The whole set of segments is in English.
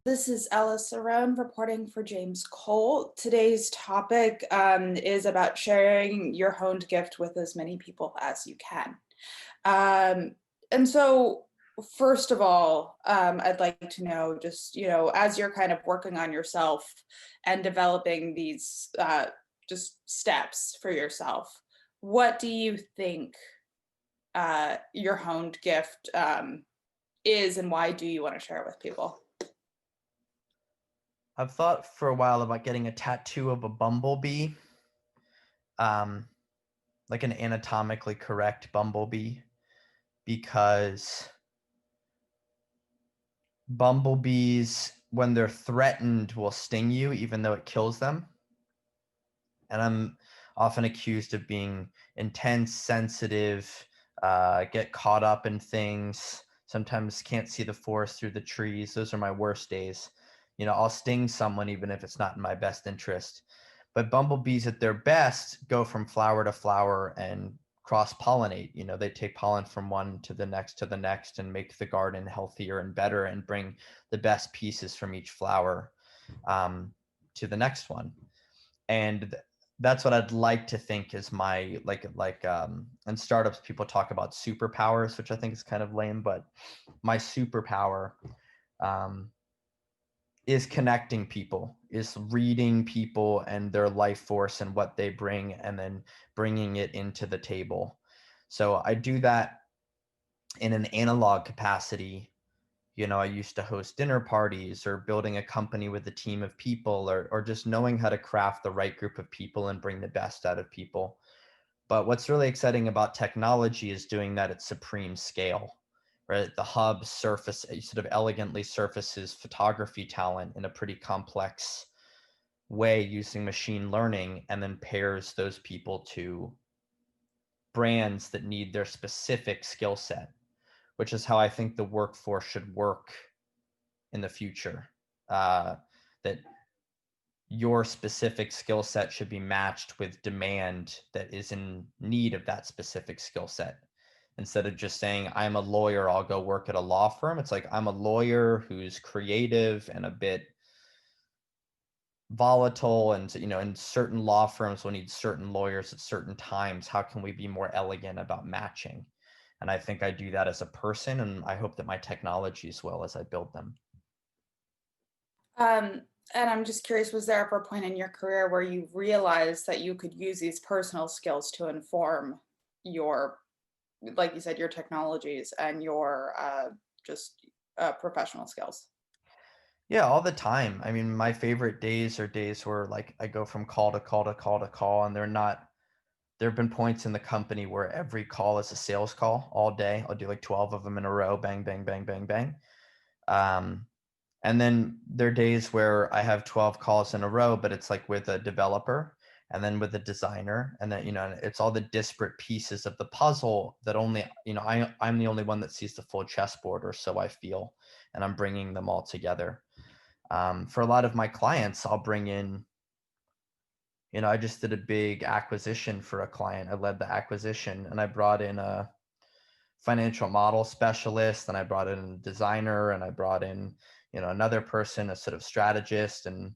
This is Ella Cerrone reporting for James Cole. Today's topic is about sharing your honed gift with as many people as you can. Um, and so, First of all, I'd like to know just, as you're kind of working on yourself and developing these just steps for yourself, what do you think your honed gift is, and why do you want to share it with people? I've thought for a while about getting a tattoo of a bumblebee, um, like an anatomically correct bumblebee, because bumblebees, when they're threatened, will sting you even though it kills them. And I'm often accused of being intense, sensitive, get caught up in things, sometimes can't see the forest through the trees. Those are my worst days. I'll sting someone even if it's not in my best interest. But bumblebees at their best go from flower to flower and cross pollinate. They take pollen from one to the next and make the garden healthier and better and bring the best pieces from each flower um, to the next one. And that's what I'd like to think is my in startups people talk about superpowers, which I think is kind of lame, but my superpower um, is connecting people, is reading people and their life force and what they bring, and then bringing it into the table. So I do that in an analog capacity. I used to host dinner parties or building a company with a team of people, or just knowing how to craft the right group of people and bring the best out of people. But what's really exciting about technology is doing that at supreme scale, right? The hub sort of elegantly surfaces photography talent in a pretty complex way using machine learning, and then pairs those people to brands that need their specific skill set, which is how I think the workforce should work in the future. That your specific skill set should be matched with demand that is in need of that specific skill set. Instead of just saying, I'm a lawyer, I'll go work at a law firm. It's like, I'm a lawyer who's creative and a bit volatile, and and certain law firms will need certain lawyers at certain times. How can we be more elegant about matching? And I think I do that as a person, and I hope that my technologies will as I build them. Um, and I'm just curious, was there ever a point in your career where you realized that you could use these personal skills to inform your, like you said, your technologies and your just professional skills? Yeah, all the time. I mean, my favorite days are days where like I go from call to call to call to call, and there have been points in the company where every call is a sales call all day. I'll do like 12 of them in a row, bang, bang, bang, bang, bang. Um, and then there are days where I have 12 calls in a row, but it's like with a developer and then with a designer. And then, it's all the disparate pieces of the puzzle that only, I'm the only one that sees the full chessboard, or so I feel. And I'm bringing them all together. For a lot of my clients, I'll bring in, I just did a big acquisition for a client. I led the acquisition and I brought in a financial model specialist, and I brought in a designer, and I brought in, another person, a sort of strategist, and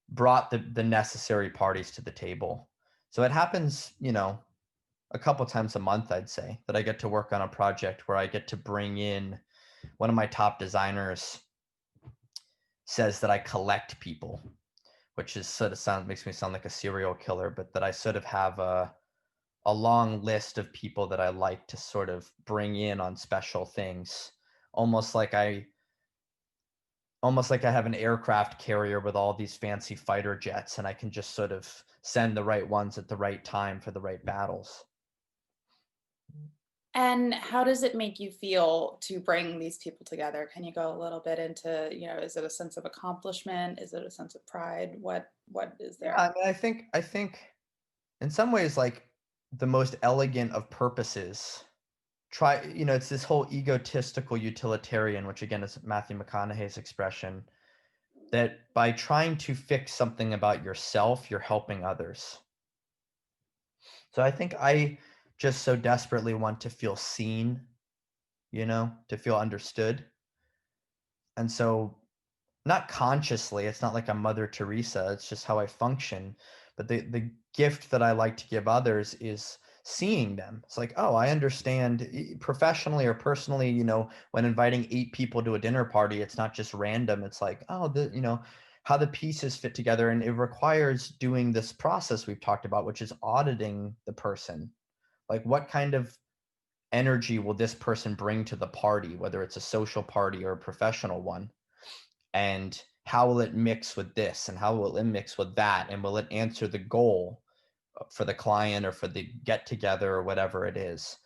brought the necessary parties to the table. So it happens, a couple times a month, I'd say, that I get to work on a project where I get to bring in one of my top designers says that I collect people, which is sort of makes me sound like a serial killer, but that I sort of have a long list of people that I like to sort of bring in on special things, almost like I have an aircraft carrier with all these fancy fighter jets, and I can just sort of send the right ones at the right time for the right battles. And how does it make you feel to bring these people together? Can you go a little bit into, is it a sense of accomplishment? Is it a sense of pride? What is Yeah, there? I mean, I think in some ways, like, the most elegant of purposes, it's this whole egotistical utilitarian, which again is Matthew McConaughey's expression, that by trying to fix something about yourself, you're helping others. So I think I just so desperately want to feel seen, to feel understood. And so not consciously, it's not like I'm Mother Teresa, it's just how I function. But the gift that I like to give others is seeing them. It's like, oh, I understand professionally or personally, when inviting 8 people to a dinner party, it's not just random. It's like, oh, how the pieces fit together. And it requires doing this process we've talked about, which is auditing the person. Like, what kind of energy will this person bring to the party, whether it's a social party or a professional one? And how will it mix with this and how will it mix with that, and will it answer the goal for the client or for the get together or whatever it is.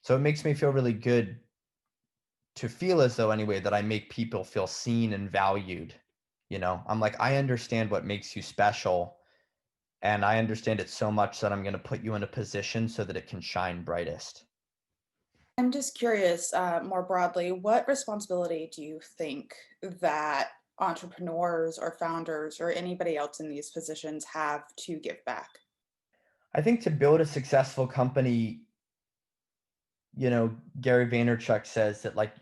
So it makes me feel really good to feel as though, anyway, that I make people feel seen and valued. I'm like, I understand what makes you special, and I understand it so much that I'm going to put you in a position so that it can shine brightest. I'm just curious, more broadly, what responsibility do you think that entrepreneurs or founders or anybody else in these positions have to give back? I think to build a successful company, Gary Vaynerchuk says that, like,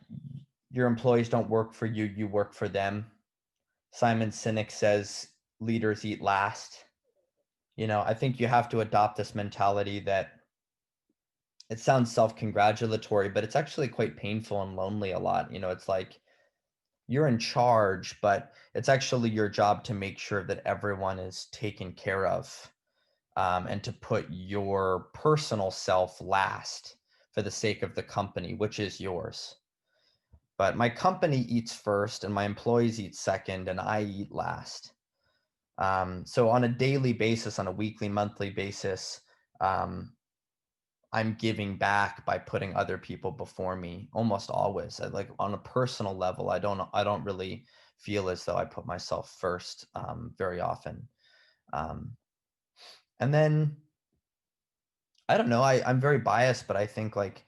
your employees don't work for you, you work for them. Simon Sinek says leaders eat last. I think you have to adopt this mentality that it sounds self-congratulatory, but it's actually quite painful and lonely a lot. It's like you're in charge, but it's actually your job to make sure that everyone is taken care of, and to put your personal self last for the sake of the company, which is yours. But my company eats first, and my employees eat second, and I eat last. So on a daily basis, on a weekly, monthly basis, um, I'm giving back by putting other people before me almost always. Like, on a personal level, I don't really feel as though I put myself first, very often. Um, and then I don't know. I'm very biased, but I think, like,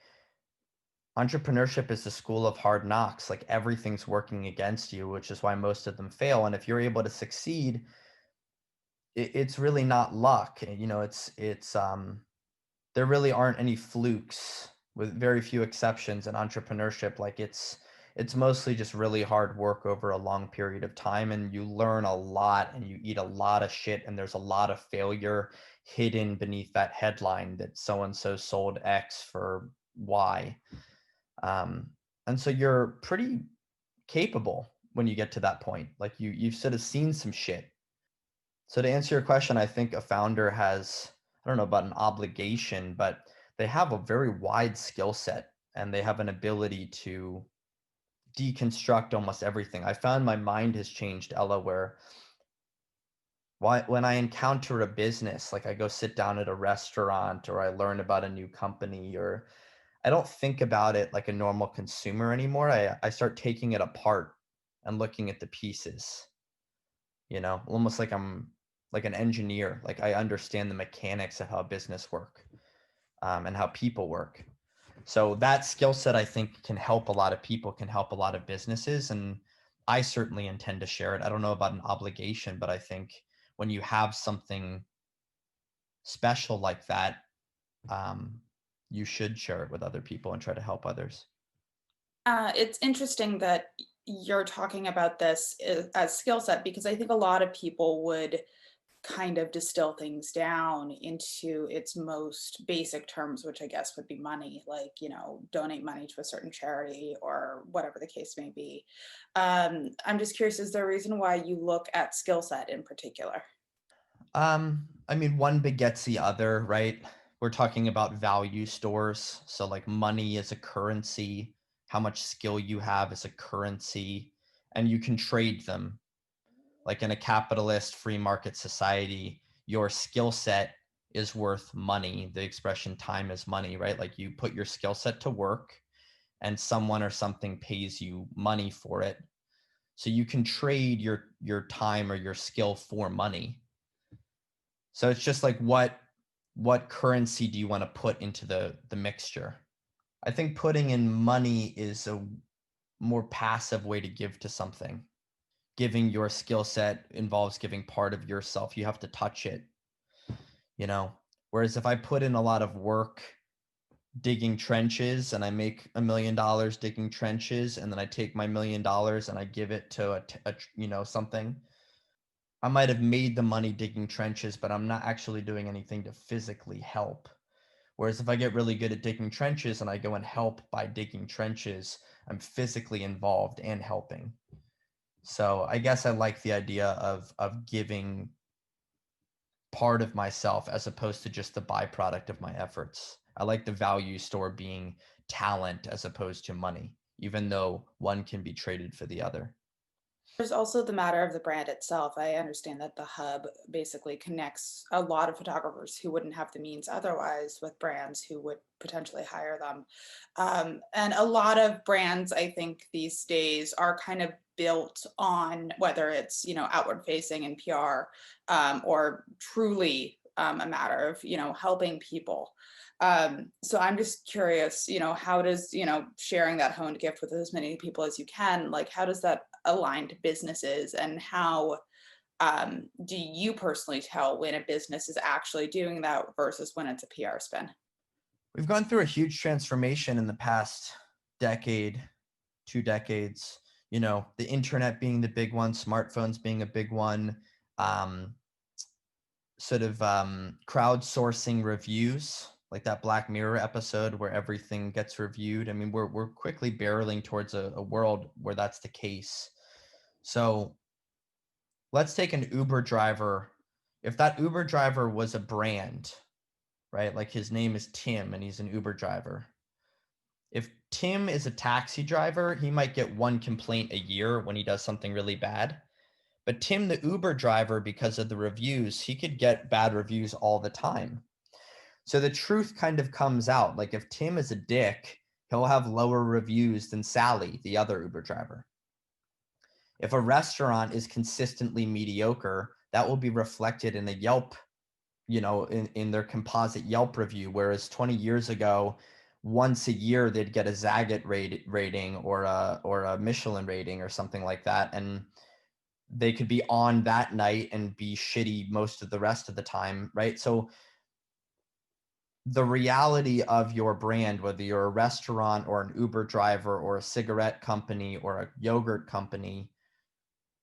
entrepreneurship is the school of hard knocks. Like, everything's working against you, which is why most of them fail. And if you're able to succeed, it's really not luck. It's there really aren't any flukes, with very few exceptions, in entrepreneurship. Like, it's mostly just really hard work over a long period of time, and you learn a lot and you eat a lot of shit, and there's a lot of failure hidden beneath that headline that so and so sold X for Y. um, and so you're pretty capable when you get to that point. Like, you've sort of seen some shit. So to answer your question, I think a founder has, I don't know about an obligation, but they have a very wide skill set, and they have an ability to deconstruct almost everything. I found my mind has changed, Ella, where when I encounter a business, like I go sit down at a restaurant or I learn about a new company, or I don't think about it like a normal consumer anymore. I start taking it apart and looking at the pieces, almost like I'm like an engineer. Like, I understand the mechanics of how business work, and how people work. So that skill set, I think, can help a lot of people, can help a lot of businesses. And I certainly intend to share it. I don't know about an obligation, but I think when you have something special like that, um, you should share it with other people and try to help others. It's interesting that you're talking about this as skill set because I think a lot of people would kind of distill things down into its most basic terms, which I guess would be money, like, donate money to a certain charity or whatever the case may be. I'm just curious, is there a reason why you look at skill set in particular? I mean, one begets the other, right? We're talking about value stores. So, like, money is a currency, how much skill you have is a currency, and you can trade them. Like, in a capitalist free market society, your skill set is worth money. The expression time is money, right? Like, you put your skill set to work, and someone or something pays you money for it. So you can trade your time or your skill for money. So it's just like, what currency do you want to put into the mixture? I think putting in money is a more passive way to give to something. Giving your skill set involves giving part of yourself. You have to touch it, you know. Whereas if I put in a lot of work digging trenches and I make $1 million digging trenches, and then I take my $1 million and I give it to something. I might have made the money digging trenches, but I'm not actually doing anything to physically help. Whereas if I get really good at digging trenches and I go and help by digging trenches, I'm physically involved and helping. So I guess I like the idea of giving part of myself as opposed to just the byproduct of my efforts. I like the value store being talent as opposed to money, even though one can be traded for the other. There's also the matter of the brand itself. I understand that the hub basically connects a lot of photographers who wouldn't have the means otherwise with brands who would potentially hire them. And a lot of brands, I think, these days are kind of built on whether it's, outward facing and PR, or truly a matter of, helping people. So I'm just curious, how does, sharing that honed gift with as many people as you can, like, how does that align to businesses, and how do you personally tell when a business is actually doing that versus when it's a PR spin? We've gone through a huge transformation in the past decade, 2 decades. The internet being the big one, smartphones being a big one, um, sort of crowdsourcing reviews, like that Black Mirror episode where everything gets reviewed. I mean, we're quickly barreling towards a world where that's the case. So let's take an Uber driver. If that Uber driver was a brand, right? Like his name is Tim and he's an Uber driver. If Tim is a taxi driver, he might get one complaint a year when he does something really bad. But Tim, the Uber driver, because of the reviews, he could get bad reviews all the time. So the truth kind of comes out. Like if Tim is a dick, he'll have lower reviews than Sally, the other Uber driver. If a restaurant is consistently mediocre, that will be reflected in a Yelp, in their composite Yelp review. Whereas 20 years ago, once a year they'd get a Zagat rating or a Michelin rating or something like that, and they could be on that night and be shitty most of the rest of the time, right? So the reality of your brand, whether you're a restaurant or an Uber driver or a cigarette company or a yogurt company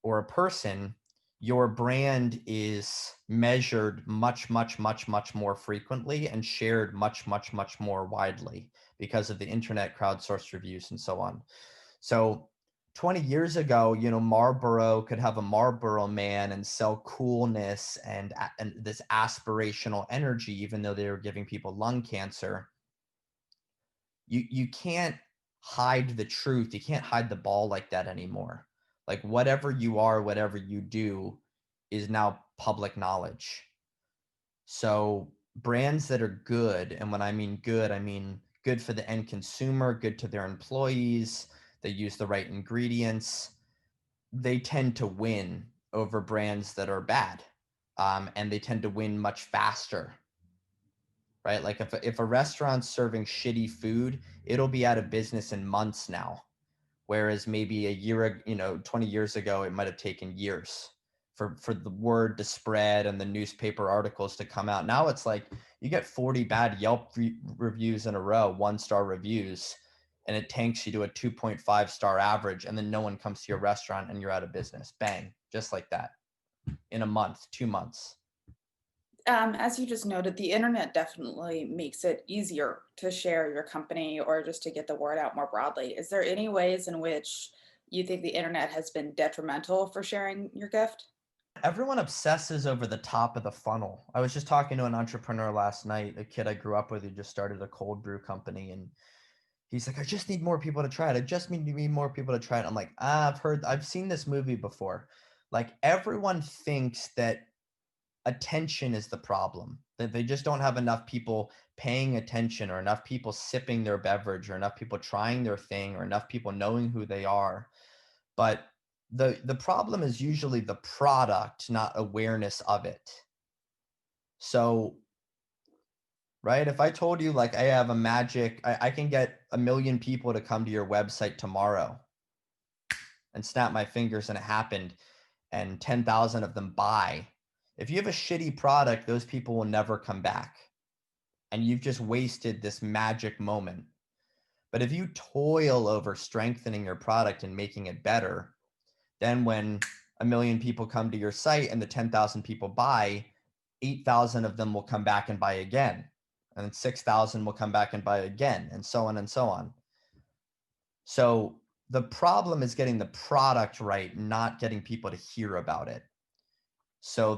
or a person, your brand is measured much, much, much, much more frequently and shared much, much, much more widely because of the internet, crowdsourced reviews, and so on. So 20 years ago, Marlboro could have a Marlboro man and sell coolness and this aspirational energy, even though they were giving people lung cancer. You can't hide the truth. You can't hide the ball like that anymore. Like whatever you are, whatever you do is now public knowledge. So brands that are good, and when I mean good for the end consumer, good to their employees, they use the right ingredients, they tend to win over brands that are bad. And they tend to win much faster, right? Like if a restaurant's serving shitty food, it'll be out of business in months now. Whereas maybe 20 years ago, it might have taken years for the word to spread and the newspaper articles to come out. Now it's like you get 40 bad Yelp reviews in a row, 1-star reviews, and it tanks you to a 2.5-star average. And then no one comes to your restaurant and you're out of business. Bang, just like that in a month, 2 months. As you just noted, the internet definitely makes it easier to share your company or just to get the word out more broadly. Is there any ways in which you think the internet has been detrimental for sharing your gift? Everyone obsesses over the top of the funnel. I was just talking to an entrepreneur last night, a kid I grew up with who just started a cold brew company, and he's like, I just need more people to try it. I just need more people to try it. I'm like, I've seen this movie before. Like everyone thinks that attention is the problem, that they just don't have enough people paying attention or enough people sipping their beverage or enough people trying their thing or enough people knowing who they are. But the problem is usually the product, not awareness of it. So, right, if I told you like I have a magic, I can get 1 million people to come to your website tomorrow and snap my fingers and it happened and 10,000 of them buy. If you have a shitty product, those people will never come back. and you've just wasted this magic moment. But if you toil over strengthening your product and making it better, then when a million people come to your site and the 10,000 people buy, 8,000 of them will come back and buy again. And then 6,000 will come back and buy again, and so on and so on. So the problem is getting the product right, not getting people to hear about it. So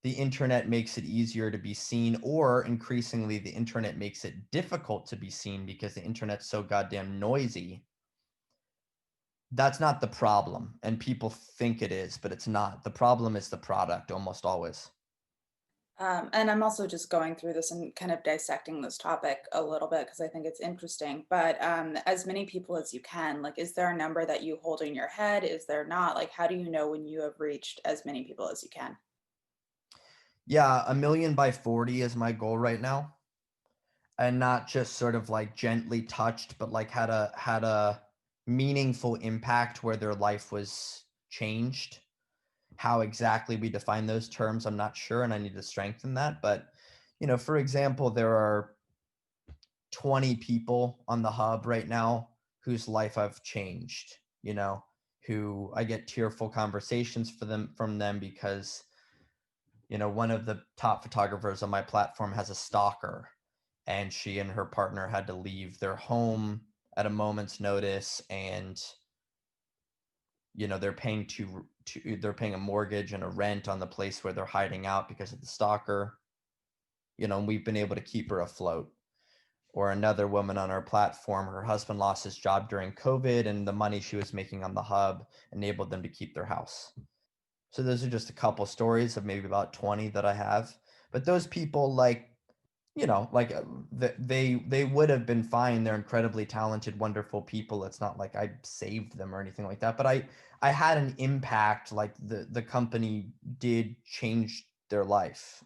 the internet makes it easier to be seen, or increasingly the internet makes it difficult to be seen because the internet's so goddamn noisy. That's not the problem, and people think it is, but it's not. The problem is the product almost always. And I'm also just going through this and kind of dissecting this topic a little bit because I think it's interesting. But as many people as you can, like, is there a number that you hold in your head? Is there not? Like, how do you know when you have reached as many people as you can? Yeah, a million by 40 is my goal right now. And not just sort of like gently touched, but like had a meaningful impact where their life was changed. How exactly we define those terms, I'm not sure, and I need to strengthen that. But for example, there are 20 people on the hub right now whose life I've changed, who I get tearful conversations from them because, one of the top photographers on my platform has a stalker, and she and her partner had to leave their home at a moment's notice, and they're paying a mortgage and a rent on the place where they're hiding out because of the stalker, and we've been able to keep her afloat. Or another woman on our platform, her husband lost his job during COVID, and the money she was making on the hub enabled them to keep their house. So those are just a couple stories of maybe about 20 that I have. But those people, like, they would have been fine. They're incredibly talented, wonderful people. It's not like I saved them or anything like that. But I had an impact. Like the company did change their life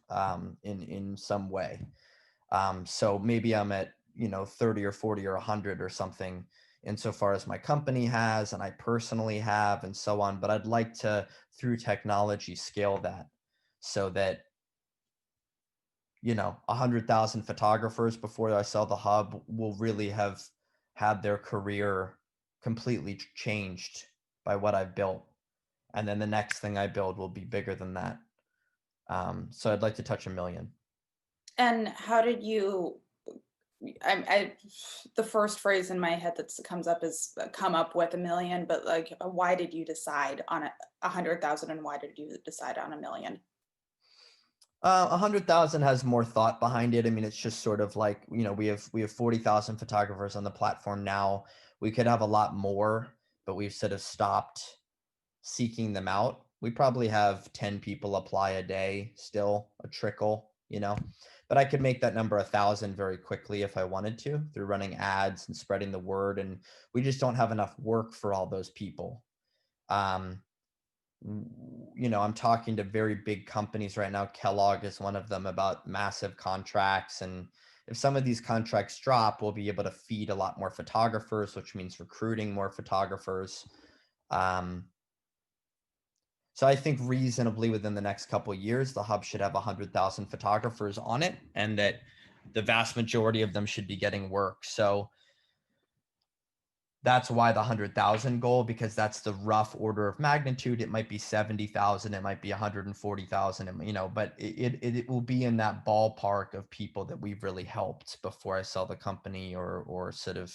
in some way. So maybe I'm at 30 or 40 or 100 or something insofar as my company has and I personally have and so on. But I'd like to, through technology, scale that so that 100,000 photographers before I sell the hub will really have had their career completely changed by what I've built. And then the next thing I build will be bigger than that. So I'd like to touch a million. And how did you? The first phrase in my head that comes up is come up with a million, but like, why did you decide on 100,000, and why did you decide on a million? 100,000 has more thought behind it. I mean, it's just sort of like, we have 40,000 photographers on the platform now. We could have a lot more, but we've sort of stopped seeking them out. We probably have 10 people apply a day, still a trickle. But I could make that number 1,000 very quickly if I wanted to through running ads and spreading the word. And we just don't have enough work for all those people. Um, I'm talking to very big companies right now. Kellogg is one of them, about massive contracts. And if some of these contracts drop, we'll be able to feed a lot more photographers, which means recruiting more photographers. Um, so I think reasonably within the next couple of years, the hub should have 100,000 photographers on it, and that the vast majority of them should be getting work. So that's why the 100,000 goal, because that's the rough order of magnitude. It might be 70,000, it might be 140,000, but it will be in that ballpark of people that we've really helped before I sell the company or sort of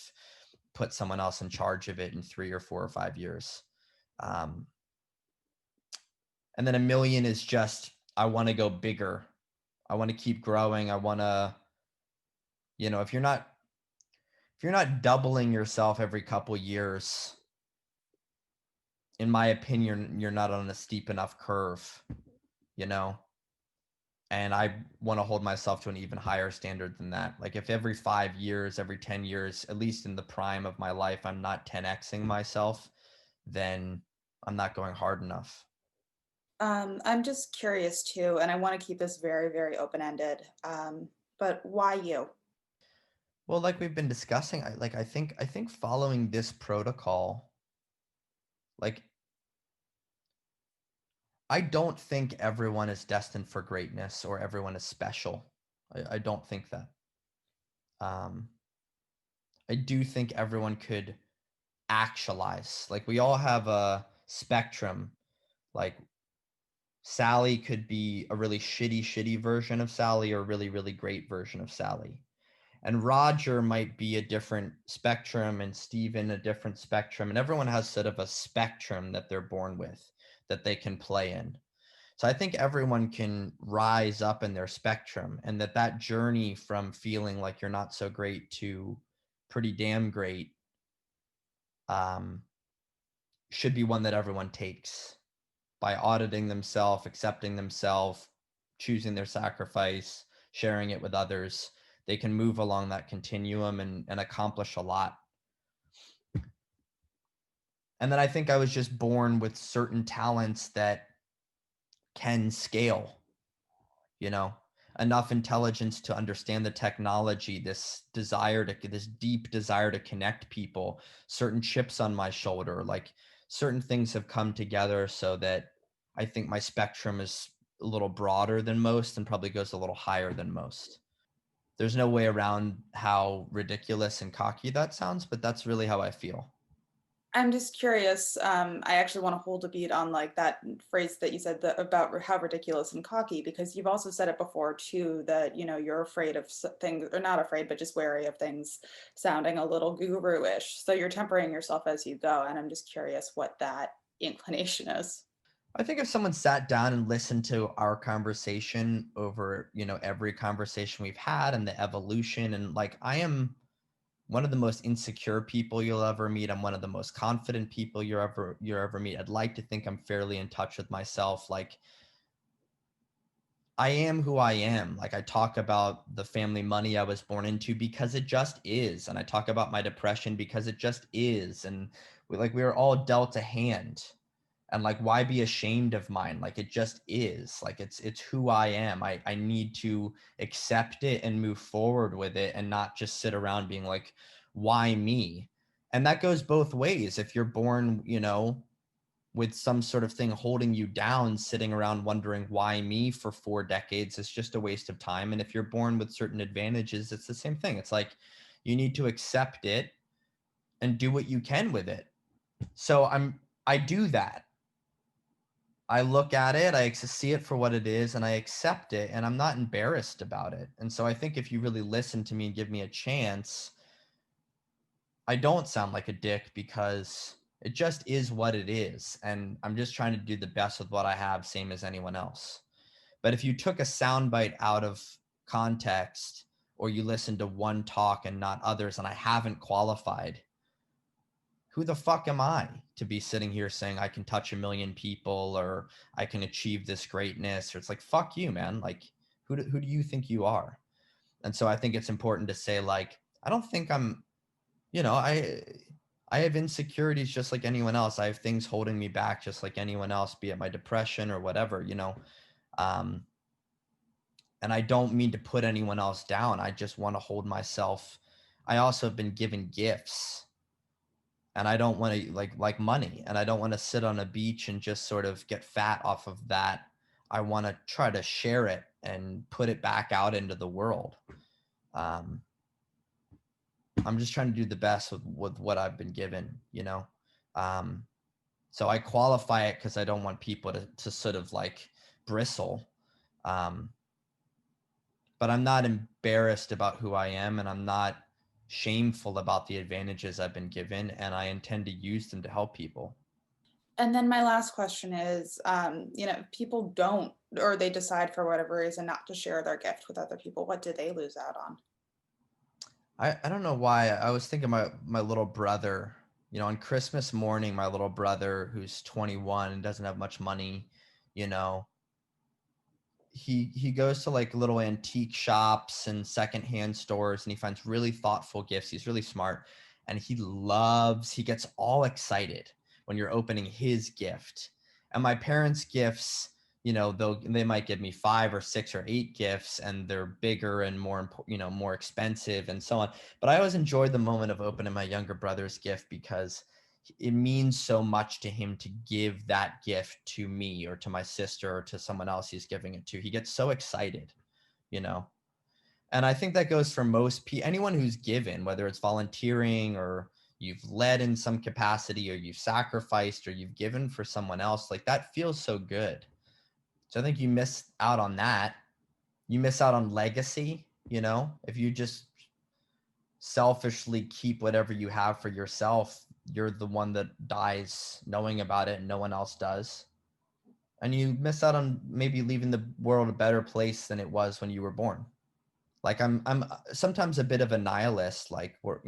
put someone else in charge of it in 3 or 4 or 5 years. And then a million is just, I want to go bigger. I want to keep growing. I want to, if you're not doubling yourself every couple years, in my opinion, you're not on a steep enough curve, you know? And I want to hold myself to an even higher standard than that. Like if every 5 years, every 10 years, at least in the prime of my life, I'm not 10xing myself, then I'm not going hard enough. I'm just curious too, and I want to keep this very, very open-ended. But why you? Well, like we've been discussing, I think following this protocol, like I don't think everyone is destined for greatness or everyone is special. I don't think that. Um, I do think everyone could actualize. Like we all have a spectrum. Like Sally could be a really shitty version of Sally or a really great version of Sally. And Roger might be a different spectrum and Steven a different spectrum. And everyone has sort of a spectrum that they're born with that they can play in. So I think everyone can rise up in their spectrum, and that journey from feeling like you're not so great to pretty damn great um, should be one that everyone takes by auditing themselves, accepting themselves, choosing their sacrifice, sharing it with others. They can move along that continuum and accomplish a lot. And then I think I was just born with certain talents that can scale, you know, enough intelligence to understand the technology, this deep desire to connect people, certain chips on my shoulder, like certain things have come together so that I think my spectrum is a little broader than most and probably goes a little higher than most. There's no way around how ridiculous and cocky that sounds, but that's really how I feel. I'm just curious. I actually want to hold a beat on like that phrase that you said about how ridiculous and cocky, because you've also said it before too, that you're afraid of things, or not afraid, but just wary of things sounding a little guru-ish. So you're tempering yourself as you go, and I'm just curious what that inclination is. I think if someone sat down and listened to our conversation over, every conversation we've had and the evolution, and like I am one of the most insecure people you'll ever meet. I'm one of the most confident people you ever meet. I'd like to think I'm fairly in touch with myself. Like I am who I am. Like I talk about the family money I was born into because it just is, and I talk about my depression because it just is, and we were all dealt a hand, and like why be ashamed of mine? Like it just is. Like it's who I am. I need to accept it and move forward with it and not just sit around being like, why me? And that goes both ways. If you're born, with some sort of thing holding you down, sitting around wondering why me for 4 decades is just a waste of time. And if you're born with certain advantages, it's the same thing. It's like you need to accept it and do what you can with it. So I do that. I look at it, I see it for what it is, and I accept it, and I'm not embarrassed about it. And so I think if you really listen to me and give me a chance, I don't sound like a dick because it just is what it is. And I'm just trying to do the best with what I have, same as anyone else. But if you took a soundbite out of context or you listened to one talk and not others, and I haven't qualified, who the fuck am I to be sitting here saying I can touch a million people or I can achieve this greatness? Or it's like, fuck you, man. Like, who do you think you are? And so I think it's important to say, like, I don't think I'm, you know, I have insecurities just like anyone else. I have things holding me back just like anyone else, be it my depression or whatever. Um, and I don't mean to put anyone else down. I just want to hold myself. I also have been given gifts and I don't want to like money and I don't want to sit on a beach and just sort of get fat off of that. I want to try to share it and put it back out into the world. Um, I'm just trying to do the best with what I've been given. Um, so I qualify it because I don't want people to sort of like bristle. Um, but I'm not embarrassed about who I am and I'm not shameful about the advantages I've been given and I intend to use them to help people. And then my last question is, if people don't, or they decide for whatever reason not to share their gift with other people, what do they lose out on? I don't know why. I was thinking my little brother, on Christmas morning, my little brother who's 21 and doesn't have much money, you know, he goes to like little antique shops and secondhand stores and he finds really thoughtful gifts. He's really smart and he gets all excited when you're opening his gift. And my parents' gifts, they might give me 5 or 6 or 8 gifts and they're bigger and more expensive and so on. But I always enjoyed the moment of opening my younger brother's gift because it means so much to him to give that gift to me or to my sister or to someone else he's giving it to. He gets so excited, you know. And I think that goes for most people, anyone who's given, whether it's volunteering or you've led in some capacity or you've sacrificed or you've given for someone else, like that feels so good. So I think you miss out on that. You miss out on legacy, if you just selfishly keep whatever you have for yourself, you're the one that dies knowing about it and no one else does. And you miss out on maybe leaving the world a better place than it was when you were born. Like I'm sometimes a bit of a nihilist, like we're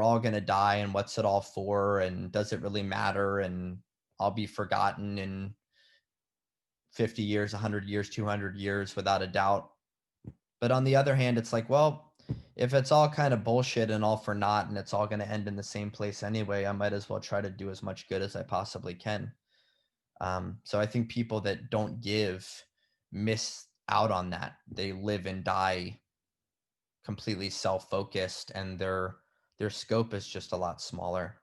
all going to die and what's it all for and does it really matter and I'll be forgotten in 50 years, 100 years, 200 years without a doubt. But on the other hand, it's like, well, if it's all kind of bullshit and all for naught and it's all going to end in the same place anyway, I might as well try to do as much good as I possibly can. So I think people that don't give miss out on that. They live and die completely self-focused and their scope is just a lot smaller.